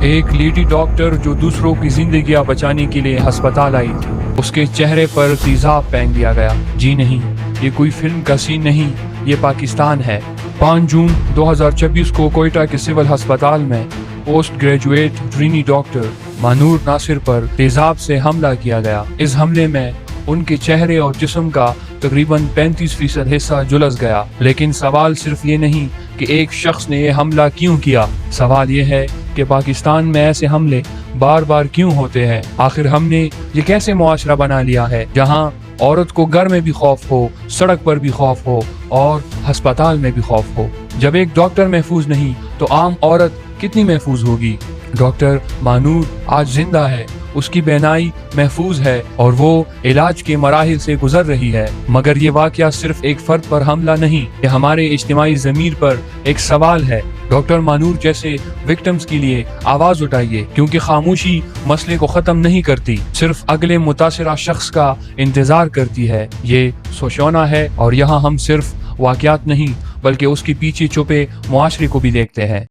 ایک lady doctor جو دوسروں کی زندگیاں بچانے کے لیے ہسپتال آئی تھی، اس کے چہرے پر تیزاب پھینک دیا گیا۔ جی نہیں، یہ کوئی فلم کا سین نہیں، یہ پاکستان ہے۔ 5 جون 2026 کو کوئٹہ کے سول ہسپتال میں پوسٹ گریجویٹ ٹرینی ڈاکٹر مانور ناصر پر تیزاب سے حملہ کیا گیا۔ اس حملے میں ان کے چہرے اور جسم کا تقریباً 35% حصہ جلس گیا۔ لیکن سوال صرف یہ نہیں کہ ایک شخص نے یہ حملہ کیوں کیا، سوال یہ ہے کہ پاکستان میں ایسے حملے بار بار کیوں ہوتے ہیں؟ آخر ہم نے یہ کیسے معاشرہ بنا لیا ہے جہاں عورت کو گھر میں بھی خوف ہو، سڑک پر بھی خوف ہو اور ہسپتال میں بھی خوف ہو؟ جب ایک ڈاکٹر محفوظ نہیں تو عام عورت کتنی محفوظ ہوگی؟ ڈاکٹر مانور آج زندہ ہے، اس کی بینائی محفوظ ہے اور وہ علاج کے مراحل سے گزر رہی ہے، مگر یہ واقعہ صرف ایک فرد پر حملہ نہیں، یہ ہمارے اجتماعی ضمیر پر ایک سوال ہے۔ ڈاکٹر مانور جیسے وکٹمز کے لیے آواز اٹھائیے، کیونکہ خاموشی مسئلے کو ختم نہیں کرتی، صرف اگلے متاثرہ شخص کا انتظار کرتی ہے۔ یہ سوشونا ہے اور یہاں ہم صرف واقعات نہیں بلکہ اس کے پیچھے چھپے معاشرے کو بھی دیکھتے ہیں۔